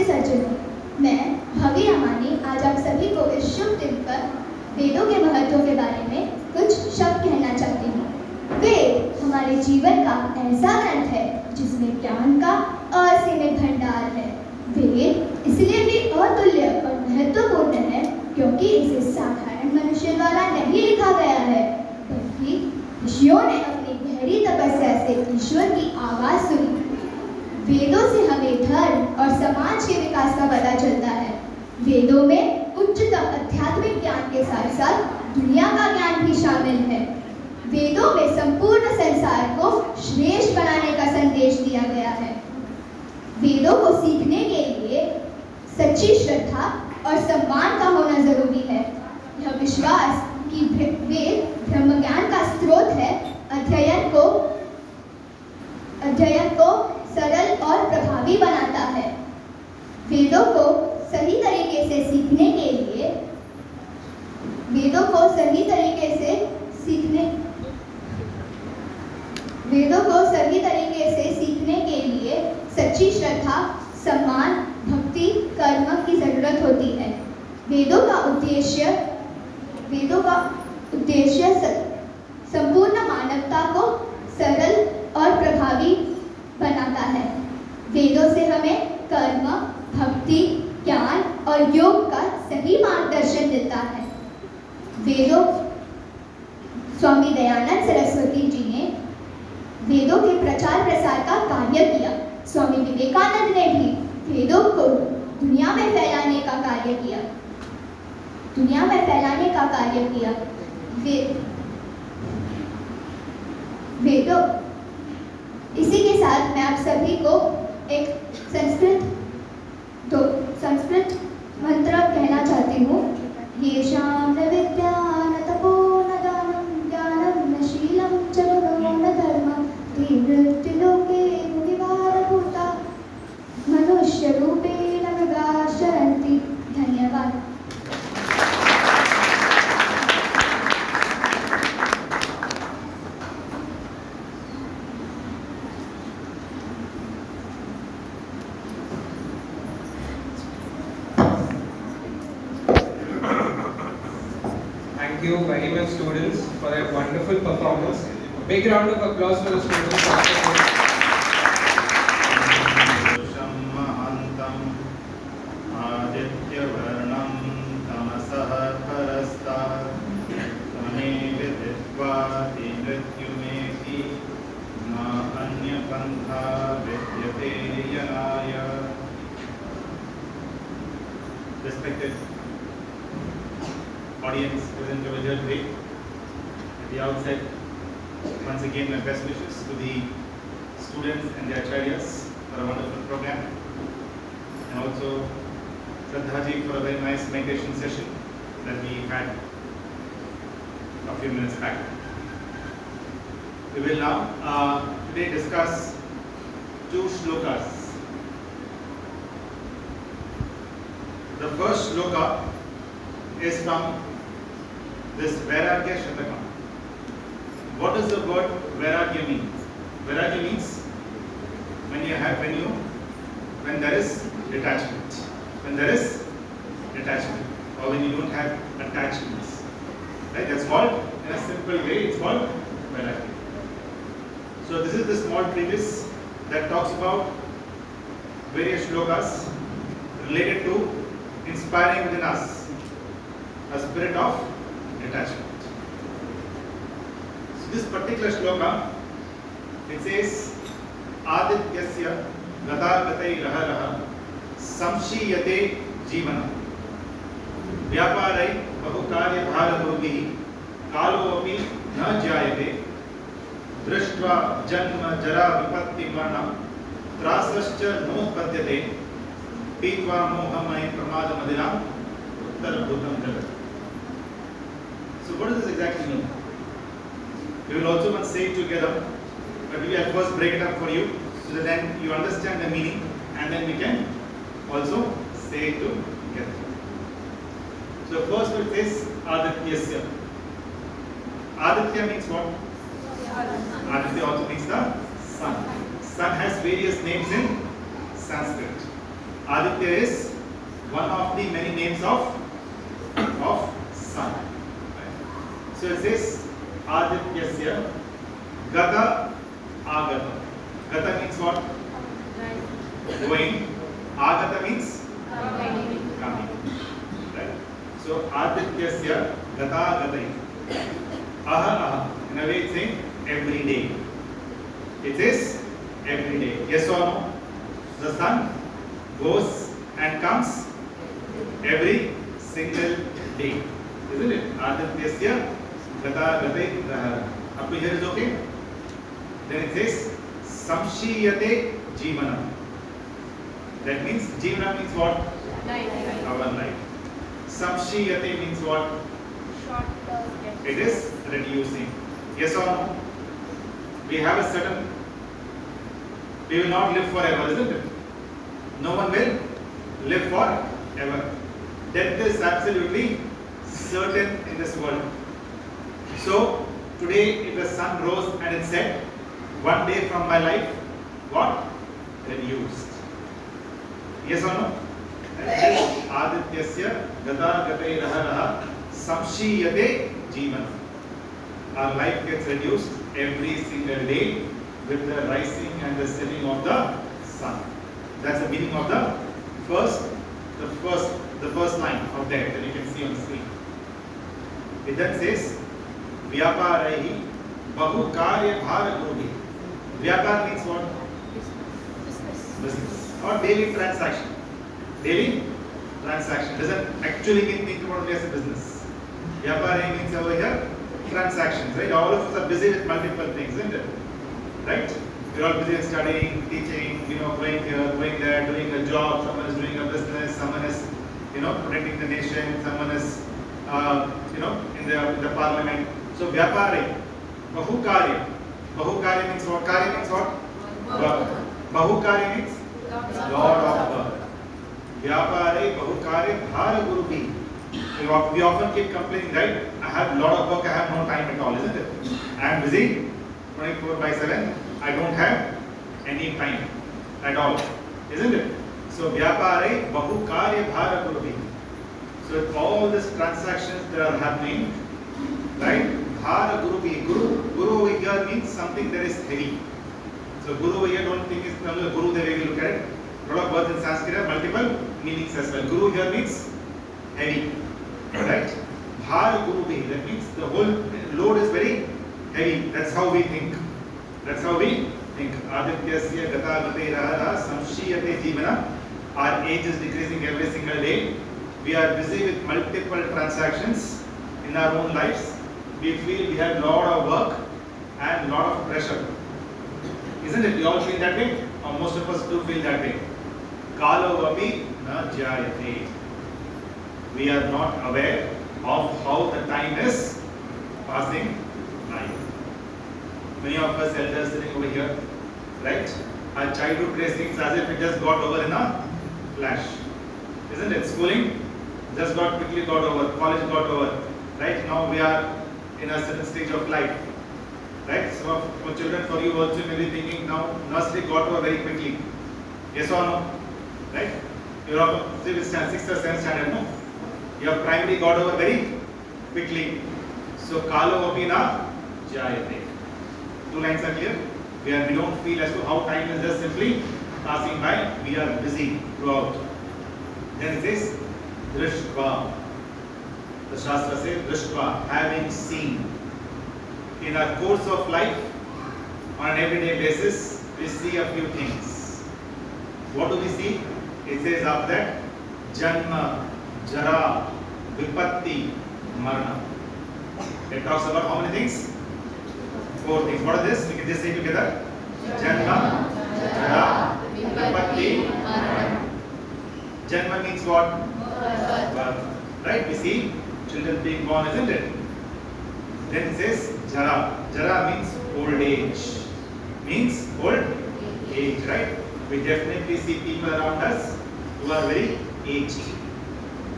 सज्जनों, मैं भवी रमानी आज आप सभी को इस शुभ दिन पर वेदों के महत्व के बारे में कुछ शब्द कहना चाहती हूँ। वेद हमारे जीवन का ऐसा ग्रंथ है जिसमें ज्ञान का असीमित भंडार है। वेद इसलिए भी अतुल्य और महत्वपूर्ण है क्योंकि इसे साधारण मनुष्य द्वारा नहीं लिखा गया है, बल्कि ऋषियों ने अपनी गहरी तपस्या से ईश्वर की आवाज सुनी। वेदों से हमें धर्म और समाज के विकास का पता चलता है। वेदों में उच्चतम आध्यात्मिक ज्ञान के साथ साथ दुनिया का ज्ञान भी शामिल है। वेदों में संपूर्ण संसार को श्रेष्ठ बनाने का संदेश दिया गया है। वेदों को सीखने के लिए सच्ची श्रद्धा और सम्मान का होना जरूरी है। यह विश्वास कि वेद ब्रह्म ज्ञान का स्रोत है, अध्ययन को सरल और प्रभावी बनाता है। वेदों को सही तरीके से सीखने के लिए सच्ची श्रद्धा, सम्मान, भक्ति, कर्म की जरूरत होती है। वेदों का उद्देश्य संपूर्ण मानवता को सरल और प्रभावी बनाता है। वेदों से हमें कर्म, भक्ति, ज्ञान और योग का सही मार्गदर्शन मिलता है। स्वामी दयानंद सरस्वती जी ने वेदों के प्रचार प्रसार का कार्य किया। स्वामी विवेकानंद ने भी वेदों को दुनिया में फैलाने का कार्य किया। वेदों इसी के साथ मैं आप सभी को एक संस्कृत मंत्र कहना चाहती हूँ। येषां न विद्या न तपो न दानं ज्ञानं न शीलं च गुणो न धर्मं ते मृत्युलोके मुनिवारभूता मनुष्यरूपेण मृगाः शरन्ति। धन्यवाद। Thank you very much, students, for a wonderful performance. Big round of applause for the students. Respected audience present over here today. At the outset, once again my best wishes to the students and their acharyas for a wonderful program, and also Shraddhaji for a very nice meditation session that we had a few minutes back. We will now today discuss two shlokas. The first shloka is from this Vairagya Shatakam. What does the word Vairagya mean? Vairagya means when there is detachment. When there is detachment, or when you don't have attachments. Right? That's called, in a simple way, it's called Vairagya. So this is the small treatise that talks about various shlokas related to inspiring within us a spirit of detachment. So this particular shloka, it says, Adityasya gatagatai raha raha samshiyate jivana vyaparai bahukarya bharadurvihi kalo api na jayate drishtva janma jara vipatti marna trasascha nopadyate पीत्वा मोहमय प्रमाद मदिराम उत्तर भूतम जगत. So what does this exactly mean? We will also once say it together, but we will first break it up for you so that then you understand the meaning and then we can also say it together. So first word is Adityasya. Aditya means what? Aditya also means the sun. Sun has various names in Sanskrit. Aditya is one of the many names of sun. Right? So it says Adityasya Gata Agata. Gata means what? Going. Agata means coming. Right? So Adityasya Gata Gatai. Aha aha. In a way it's saying every day. It is every day. Yes or no? The sun goes and comes every single day. Isn't it? Adityasya Gata Gatai Rahara. Up to here is okay? Then it says Samshiyate Jivanam. That means Jivanam means what? Our life. Samshiyate means what? It is reducing. Yes or no? We have a certain, we will not live forever, isn't it? No one will live forever. Death is absolutely certain in this world. So, today if the sun rose and it set, one day from my life, what? Reduced. Yes or no? Adityasya Gata Gatai Raharaha Samshiyate Jivanam. Our life gets reduced every single day with the rising and the setting of the sun. That's the meaning of the first line of that you can see on the screen. It then says Vyaparaihi Bahu Karya Bhara Gurubhi. Vyapar means what? Business. Or daily transaction. Daily transaction doesn't actually mean think about it as a business. Vyapari means over here transactions, right? All of us are busy with multiple things, isn't it? Right? We're all busy with studying, teaching, going here, going there, doing a job. Someone is doing a business. Someone is, protecting the nation. Someone is, in the parliament. So vyapari, bahukarya. Bahukarya means what? Karya means what? Work. Bahukarya means lot of work. Vyapare bahukarya bhara gurubhi. We often keep complaining, right? I have a lot of work, I have no time at all, isn't it? I am busy 24/7. I don't have any time at all, isn't it? So vyapare bahukarya bhara gurubhi. So with all these transactions that are happening, right? Bhara gurubhi. Guru over here means something that is heavy. So guru over here, don't think it's the guru the way we look at it. A lot of words in Sanskrit have multiple meanings as well. Guru here means heavy, right? Bhara gurubhi. That means the whole load is very heavy. That's how we think. That's how we think. Adityasya Gata Gatai Rahara Samshiyate Jivana. Our age is decreasing every single day. We are busy with multiple transactions in our own lives. We feel we have a lot of work and a lot of pressure. Isn't it? We all feel that way? Or most of us do feel that way. Kalo vapi na jayate. We are not aware of how the time is passing by. Many of us elders sitting over here, right? Our childhood days things as if it just got over in a flash. Isn't it? Schooling just quickly got over. College got over. Right? Now we are in a certain stage of life. Right? So for children, for you also may be thinking now nursery got over very quickly. Yes or no? Right? You are still 6th or 7th standard, no? Your primary got over very quickly. So kalo vapina jayate. 2 lines are clear. We don't feel as to how time is just simply passing by. We are busy throughout. Then it says drishtva. The Shastra says drishtva, having seen. In our course of life, on an everyday basis, we see a few things. What do we see? It says after that, Janma, Jara, Vipatti, Marna. It talks about how many things? 4 things. What are this? We can just say together. Janma, Jara, Vipatti, Marna. Janma means what? Birth. Right? We see children being born, isn't it? Then it says Jara. Jara means old age. Means old age, right? We definitely see people around us who are very aged.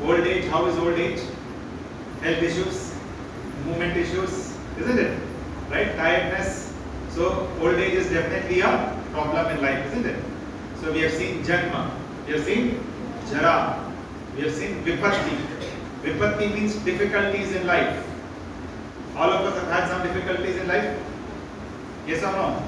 Old age, how is old age? Health issues, movement issues, isn't it? Right? Tiredness. So old age is definitely a problem in life, isn't it? So we have seen Janma. We have seen Jara. We have seen Vipatti. Vipatti means difficulties in life. All of us have had some difficulties in life? Yes or no?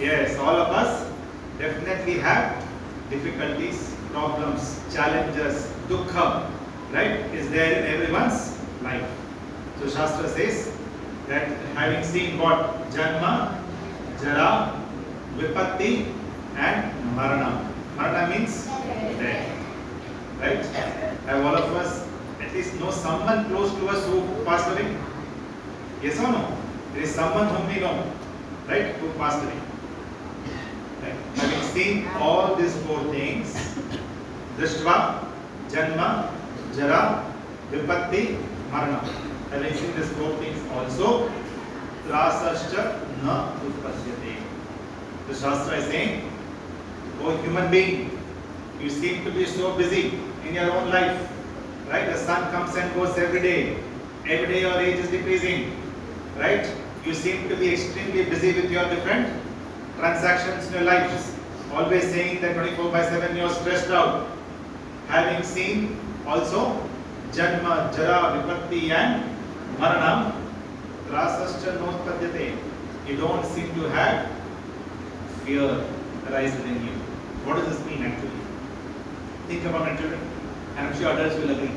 Yes, all of us definitely have difficulties, problems, challenges, dukkha, right? Is there in everyone's life. So Shastra says that having seen what? Janma, Jara, Vipatti and Marana. Marana means death. Right? Have all of us at least know someone close to us who passed away? Yes or no? There is someone whom we know, right, who passed away. Right? Having seen all these four things, Drishtva, Janma, Jara, Vipatti, Marana. Having seen these four things also, Trasascha na utpasyate. The Shastra is saying, oh human being, you seem to be so busy in your own life. Right? The sun comes and goes every day. Every day your age is decreasing. Right? You seem to be extremely busy with your different transactions in your lives. Always saying that 24/7 you are stressed out. Having seen also Janma, Jara, Vipatti and Maranam, Rasascha notpadyate. You don't seem to have fear arise within you. What does this mean actually? Think about it, children, and I'm sure adults will agree.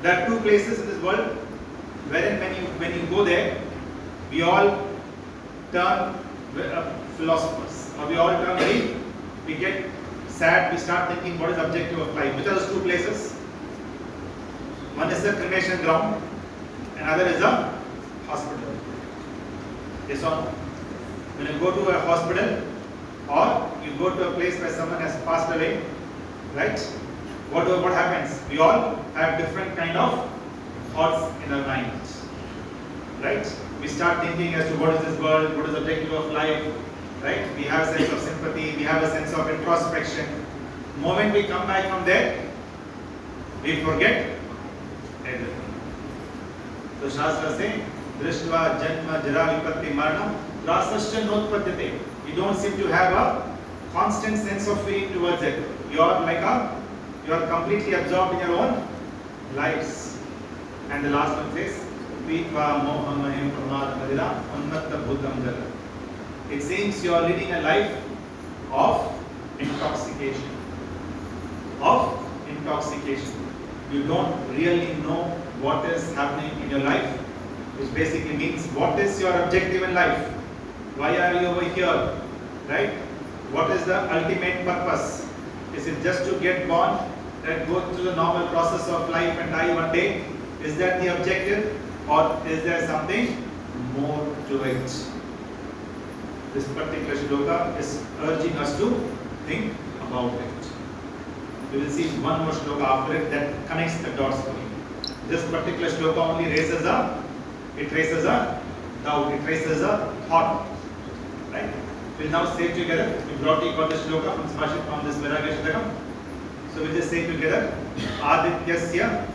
There are two places in this world wherein when you go there, we all turn philosophers, or we all turn we get sad, we start thinking what is the objective of life. Which are those two places? One is the cremation ground, another is a hospital. Yes or no? When you go to a hospital or you go to a place where someone has passed away, right? What happens? We all have different kind of thoughts in our minds, right? We start thinking as to what is this world, what is the objective of life, right? We have a sense of sympathy, we have a sense of introspection. The moment we come back from there, we forget everything. So Shastra says, Drishtva, Janma, Jara, Vipatti, Marana, Rasascha notpadyate. You don't seem to have a constant sense of feeling towards it. You are completely absorbed in your own lives. And the last one says, Pitva mohamahim pramadamadiram unmatta bhutam jagat. It seems you are leading a life of intoxication. You don't really know what is happening in your life, which basically means what is your objective in life? Why are you over here? Right? What is the ultimate purpose? Is it just to get born and go through the normal process of life and die one day? Is that the objective? Or is there something more to it? This particular shloka is urging us to think about it. We will see one more shloka after it that connects the dots for you. This particular shloka only raises a doubt, it raises a thought. Right? We'll now say together, we broadly got this shloka from this Vairagya Shatakam. So we'll just say together, Adityasya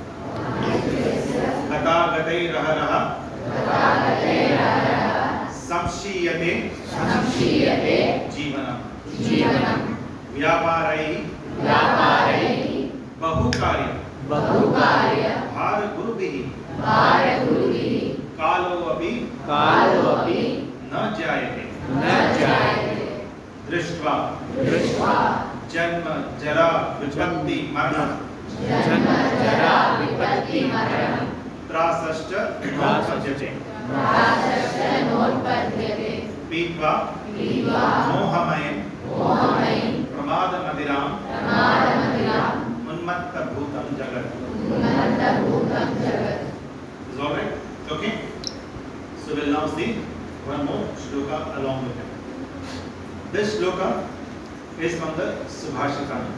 Gata Gatai Raha Raha Samshiyate Jivanam Vyaparai Bahukarya Bhar Gurubihi Kalo Api Na Jayate Drishtva Janma Jara Vipatti Marana Trasascha notpadyate Pitva mohamayam pramadamadiram unmatta bhutam jagat. Is all right? Okay? So we'll now see one more shloka along with it. This shloka is from the Subhashitana.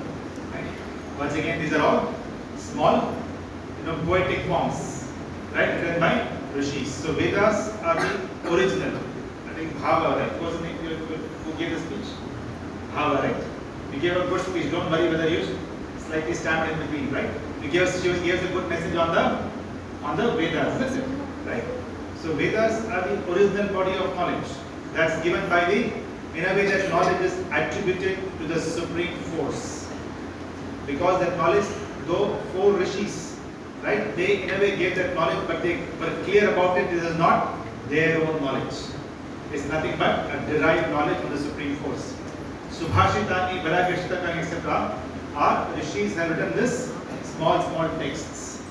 Right? Once again, these are all small, poetic forms, right? Written by Rishis. So Vedas are the original. I think Bhava, right? Who gave the speech? Bhava, right? You gave a good speech. Don't worry whether you slightly stand in between, right? You gave a good message on the Vedas. That's it, right? So Vedas are the original body of knowledge that's given by in a way that knowledge is attributed to the supreme force. Because that knowledge, though 4 rishis, right, they in a way gave that knowledge, but they were clear about it. It is not their own knowledge. It's nothing but a derived knowledge from the Supreme Force. Subhashitani, Varagashtakani, etc. Our rishis have written this small texts.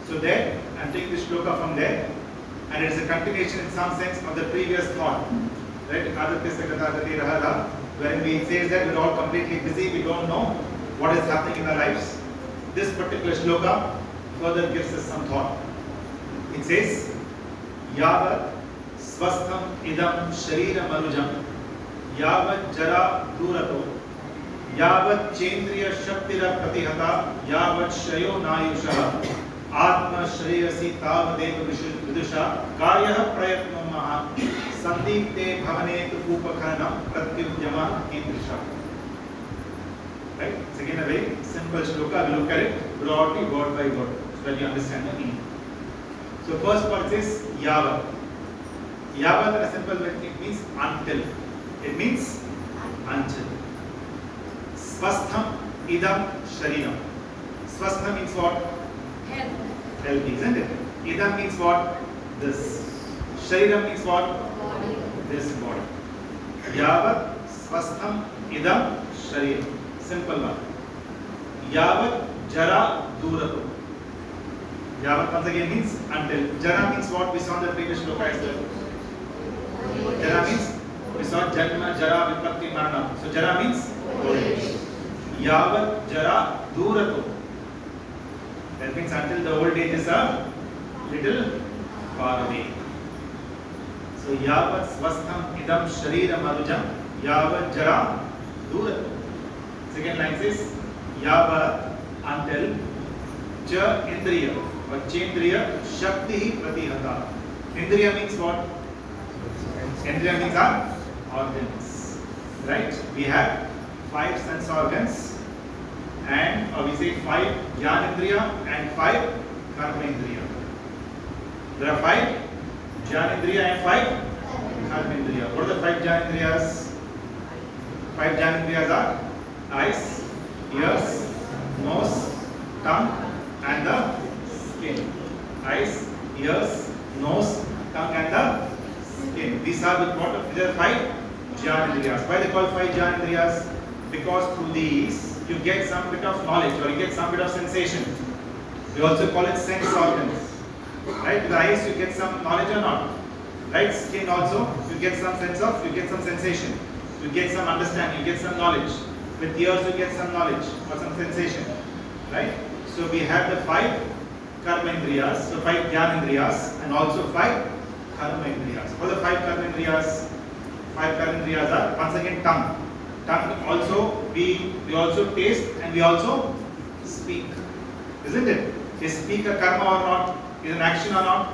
So there, I'm taking the shloka from there, and it is a continuation in some sense of the previous thought. Right? Wherein we says that we're all completely busy, we don't know what is happening in our lives. This particular shloka further gives us some thought. It says, Yavat swastham idam sharira marujam yavat jara durato yavat chendriya shaktira pratihata yavat shayo nayusha atma shreyasi tavadeva vidusha kaya prayatno maha sandipte bhavane upakhanam pratyudyama indrisha. Right? It's again a very simple shloka. We'll look at it broadly, word by word, so that you understand the meaning. So first part is yavat. Yavat in a simple way, it means until. It means until. Swastham idam sharinam. Swastham means what? Healthy, isn't it? Idam means what? This. Shariram means what? Body. This body. Yavat swastham idam shariram. Simple one. Yavat jara durato. Yavat once again means until. Jara means what we saw in the previous shloka as well. Jara means we saw janma, jara, vipatti, marana. So jara means old age. Yavat jara durato. That means until the old age is a little far away. So yavat swastham idam sharira marujam yavat jara durato. Second line says yavat until cha indriya or chendriya shakti pratihata. Indriya means what? Indriya means our organs. Right? We have 5 sense organs, and or we say 5 jnanendriya and 5 karmendriya. There are 5 jnanendriya and 5 karmendriya. What are the 5 jnanendriyas? 5 jnanendriyas are eyes, ears, nose, tongue, and the skin. Eyes, ears, nose, tongue, and the skin. These are the what? These are 5 jnanendriyas. Why they call 5 jnanendriyas? Because through these you get some bit of knowledge or you get some bit of sensation. We also call it sense organs. Right? With the eyes you get some knowledge or not. Right? Skin also you get some sense of, you get some sensation. You get some understanding, you get some knowledge. With ears you get some knowledge or some sensation. Right? So we have the 5 karmendriyas, so 5 jnanendriyas and also 5 karmendriyas. What are the 5 karmendriyas? 5 karmendriyas are once again tongue. Tongue also we also taste and we also speak. Isn't it? Is speak a karma or not? Is an action or not?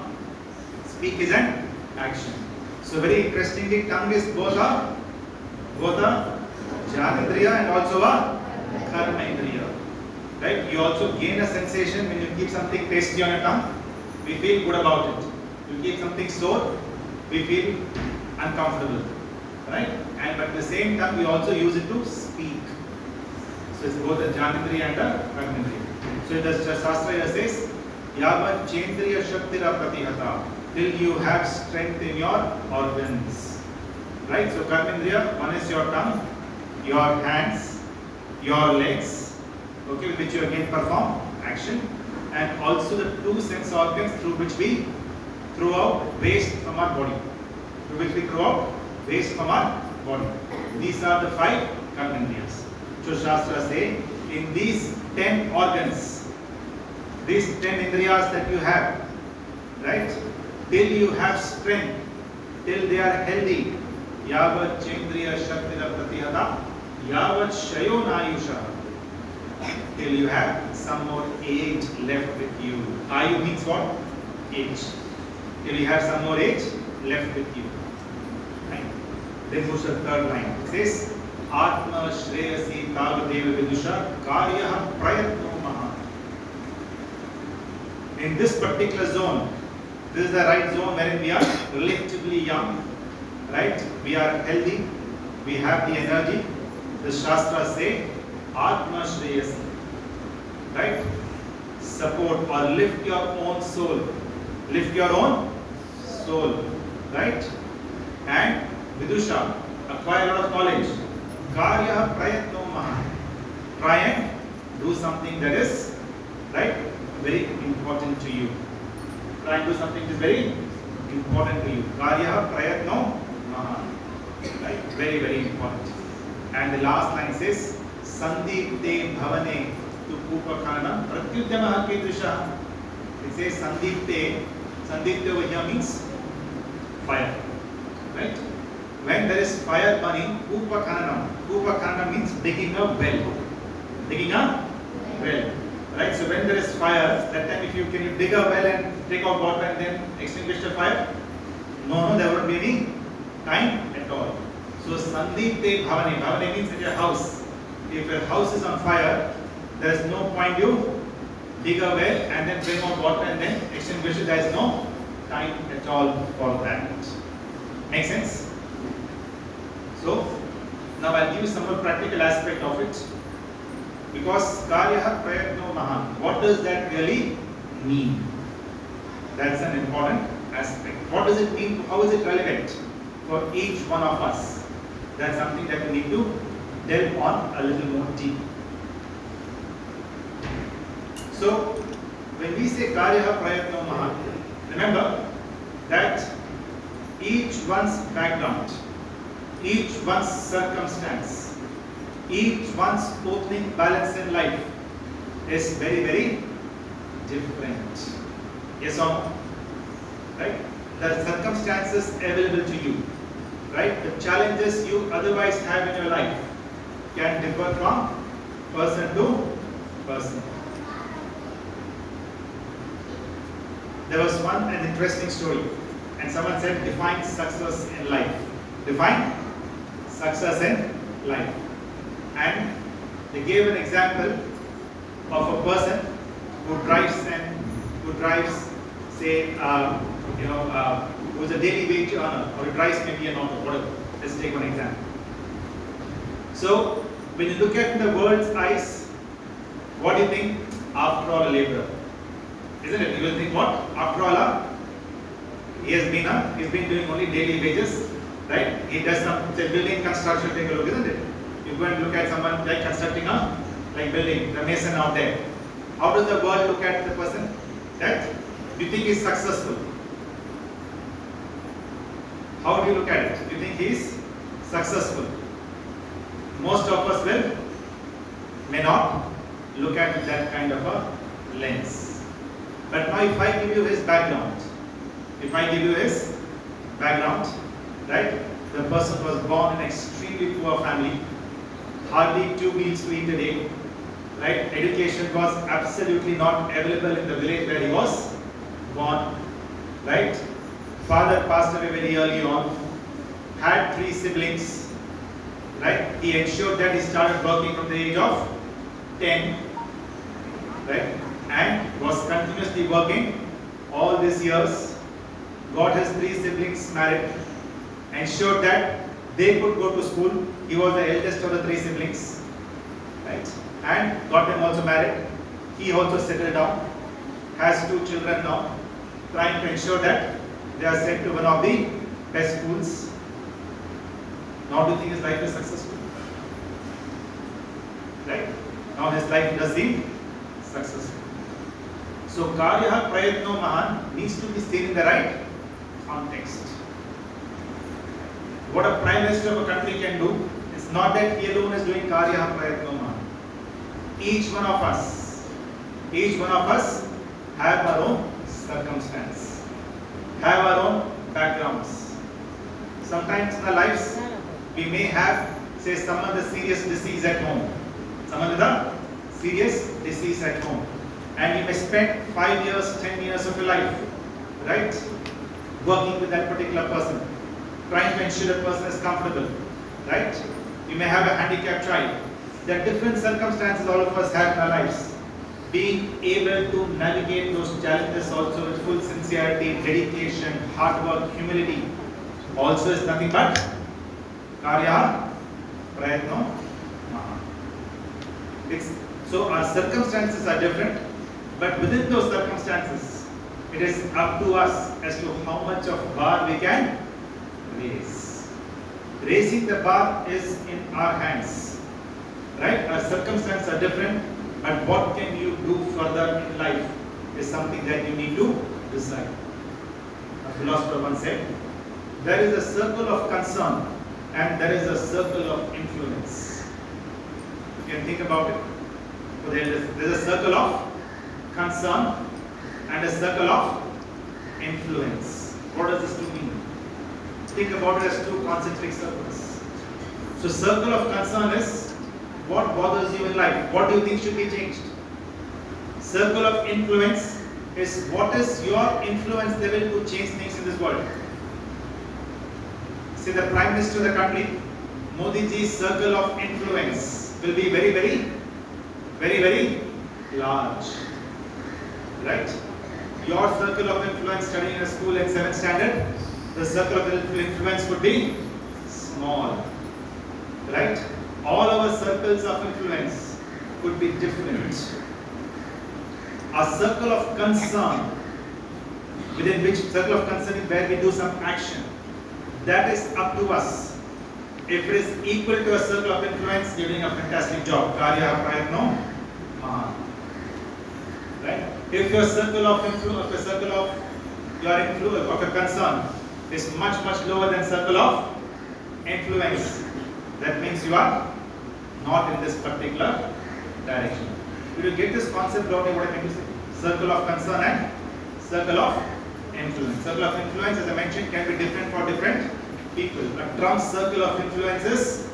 Speak is an action. So very interestingly, tongue is both a jnanendriya and also a karmendriya. Right? You also gain a sensation when you keep something tasty on your tongue. We feel good about it. You keep something sour, we feel uncomfortable. Right? And but at the same time, we also use it to speak. So it's both a jnanendriya and a karmendriya. So the Shastra here says, Yavat chendriya shaktira pratihata, till you have strength in your organs. Right? So karmendriya, one is your tongue, your hands, your legs, okay, with which you again perform action, and also the 2 sense organs through which we throw out waste from our body. Through which we throw out waste from our body. These are the 5 karmendriyas. So Shastra say, in these 10 organs, these 10 indriyas that you have, right, till you have strength, till they are healthy, yavat chendriya shaktira pratihata, yavat shayo nayusha, till you have some more age left with you. Ayu means what? Age. Till you have some more age left with you. Right? Then goes the third line. It says, Atma shreyasi tavadeva vidusha karyah prayatno maha. In this particular zone, this is the right zone wherein we are relatively young. Right? We are healthy. We have the energy. The Shastras say, Atma shreyasi. right? Support or lift your own soul. Lift your own soul, right? And Vidusha, acquire a lot of knowledge. Karya prayatno mahan. Try and do something that is, right, very important to you. Try and do something that is very important to you. Karya prayatno mahan. Right? Very, very important. And the last line says, Sandipte bhavane tu upakana pratyudyamaha kedrisha. It says Sandipte. Sandipte over here means fire. Right? When there is fire burning, upakana. Upakana means digging a well. Digging a well. Right? So when there is fire, that time if you can you dig a well and take out water and then extinguish the fire? No, there won't be any time at all. So Sandipte bhavane. Bhavane means in your house. If your house is on fire, there is no point you dig a well and then bring out water and then extinguish it. There is no time at all for that. Make sense? So now I'll give you some more practical aspect of it. Because Karya Prayatno Mahan, what does that really mean? That's an important aspect. What does it mean? How is it relevant for each one of us? That's something that we need to delve on a little more deep. So, when we say Karya Prayatno Mahan, remember that each one's background, each one's circumstance, each one's opening balance in life is very, very different. Yes or no? Right? The circumstances available to you, right? The challenges you otherwise have in your life can differ from person to person. There was an interesting story, and someone said, define success in life. Define success in life. And they gave an example of a person who drives, say, who is a daily wage earner, or who drives maybe an auto, whatever. Let's take one example. So, when you look at the world's eyes, what do you think? After all, a laborer, isn't it? You will think what? After all, he's been doing only daily wages, right? He does some building construction. Take a look, isn't it? You go and look at someone like constructing a building, the mason out there. How does the world look at the person? That do you think he's successful? How do you look at it? Do you think he's successful? Most of us may not look at that kind of a lens. But now if I give you his background, right? The person was born in an extremely poor family, hardly 2 meals to eat a day, right? Education was absolutely not available in the village where he was born, right? Father passed away very early on, had 3 siblings, right? He ensured that he started working from the age of 10, right? And was continuously working all these years, got his 3 siblings married, ensured that they could go to school. He was the eldest of the 3 siblings, right? And got them also married. He also settled down, has 2 children now, trying to ensure that they are sent to one of the best schools. Now do you think his life is successful? Right? Now his life does seem successful. So Karya Prayatno Mahan needs to be seen in the right context. What a Prime Minister of a country can do is not that he alone is doing Karya Prayatno Mahan. Each one of us have our own circumstance, have our own backgrounds. Sometimes in our lives, we may have, say, someone with a serious disease at home. And you may spend 5 years, 10 years of your life, right, working with that particular person, trying to ensure that person is comfortable, right? You may have a handicapped child. There are different circumstances all of us have in our lives. Being able to navigate those challenges also with full sincerity, dedication, hard work, humility, also is nothing but Karya Prayatno Mahan. It's So our circumstances are different, but within those circumstances, it is up to us as to how much of bar we can raise. Raising the bar is in our hands, right? Our circumstances are different, but what can you do further in life is something that you need to decide. A philosopher once said, there is a circle of concern and there is a circle of influence. You can think about it. So there is a circle of concern and a circle of influence. What does this two mean? Think about it as two concentric circles. So circle of concern is what bothers you in life. What do you think should be changed? Circle of influence is what is your influence level to change things in this world. Say the Prime Minister of the country, Modi ji's circle of influence will be very, very large. Right? Your circle of influence studying in a school in 7th standard, the circle of influence would be small. Right? All our circles of influence could be different. A circle of concern, within which circle of concern is where we do some action. That is up to us. If it is equal to a circle of influence, you're doing a fantastic job. Karya prayatno mahan. Right? If your circle of influence, a circle of your influence of a concern is much lower than circle of influence, that means you are not in this particular direction. You will get this concept broadly what I mean to say. Circle of concern and circle of influence. Circle of influence, as I mentioned, can be different for different people. A Trump's circle of influence is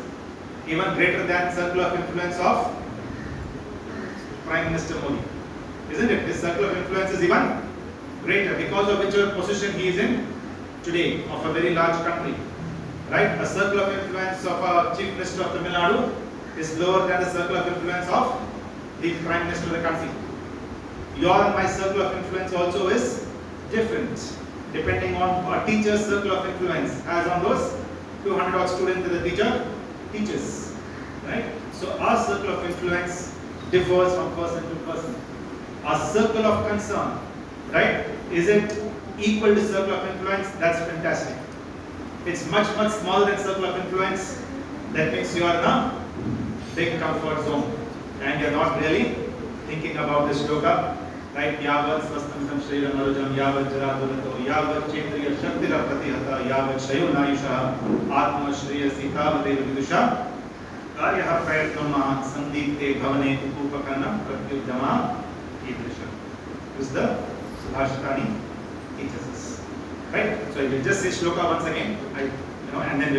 even greater than circle of influence of Prime Minister Modi. Isn't it? His circle of influence is even greater because of whichever position he is in today of a very large country. Right? A circle of influence of a Chief Minister of Tamil Nadu is lower than the circle of influence of the Prime Minister of the country. Your and my circle of influence also is different depending on a teacher's circle of influence, as on those 200 odd students that the teacher teaches. Right? So our circle of influence differs from person to person. Our circle of concern, right? Is it equal to circle of influence? That's fantastic. It's much smaller than circle of influence. That means you are in a big comfort zone and you're not really thinking about this shloka. Right? Yavat swastamtam shriram arujam yavat jaradurato yavat chendriya shaktira pratihata yavat shayunayusha atma shriya sitavadeva vidusha karyaha prayatnama sandipte bhavane upakana pratyudama idrisha. This is the Subhashitani teaches us. Right? So I will just say shloka once again. And then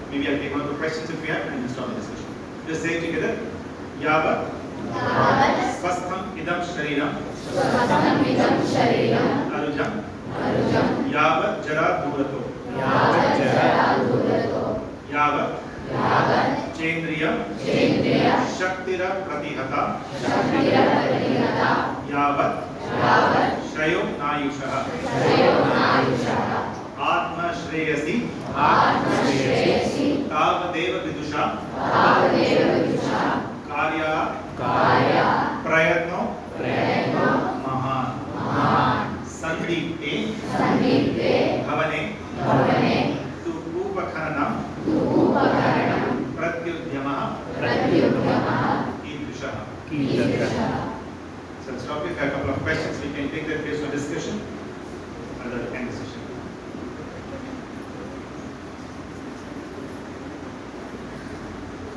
maybe I'll take one or two questions if we have and we'll start the discussion. Just say it together. Yavat swastham idam shariram arujam yavat jara durato yavat chendriya shaktira pratihata yavat shayom nayusha atma shreyasi tavadeva vidusha karya prayatno mahan sandipte bhavane tu upakhanam pratyudhyamah idrisha. So let's stop. If you have a couple of questions, we can take that based on discussion and then end the session.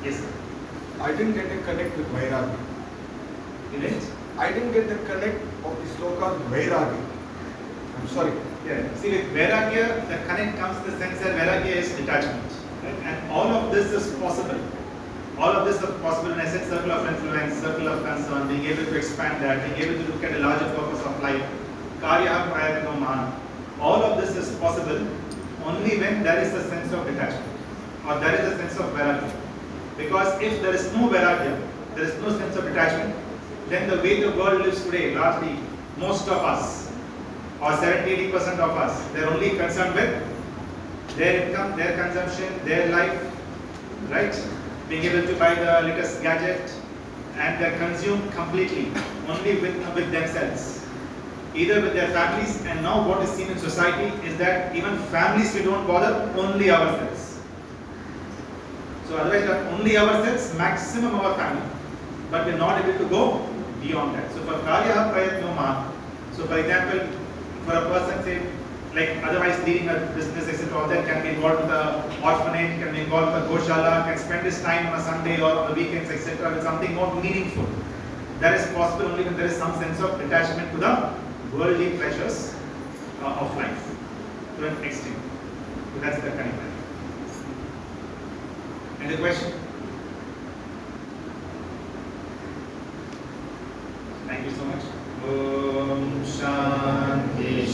Yes, sir. I didn't get a connect with Vairagi. You didn't? I didn't get the connect of the sloka Vairagi. I'm sorry. Yeah. See, with Vairagya, the connect comes to the sense that Vairagya is detachment. Right? And all of this is possible. All of this is possible in a sense, circle of influence, circle of concern, being able to expand that, being able to look at a larger purpose of life. Karya prayatno mahan. All of this is possible only when there is a sense of detachment or there is a sense of Vairagya. Because if there is no Vairagya, there is no sense of detachment, then the way the world lives today, largely most of us, or 70-80% of us, they're only concerned with their income, their consumption, their life, right? Being able to buy the latest gadget and they're consumed completely only with themselves, either with their families, and now what is seen in society is that even families we don't bother, only ourselves. So otherwise we are only ourselves, maximum our family, but we're not able to go beyond that. So for Karya Prayatnoma, so for example, for a person say like otherwise leading a business etc., all that can be involved with the orphanage, can be involved with the Goshala, can spend his time on a Sunday or on the weekends etc. with something more meaningful. That is possible only when there is some sense of detachment to the worldly pleasures of life to an extent. So that's the kind of thing. Any question? Thank you so much. Om Shanti.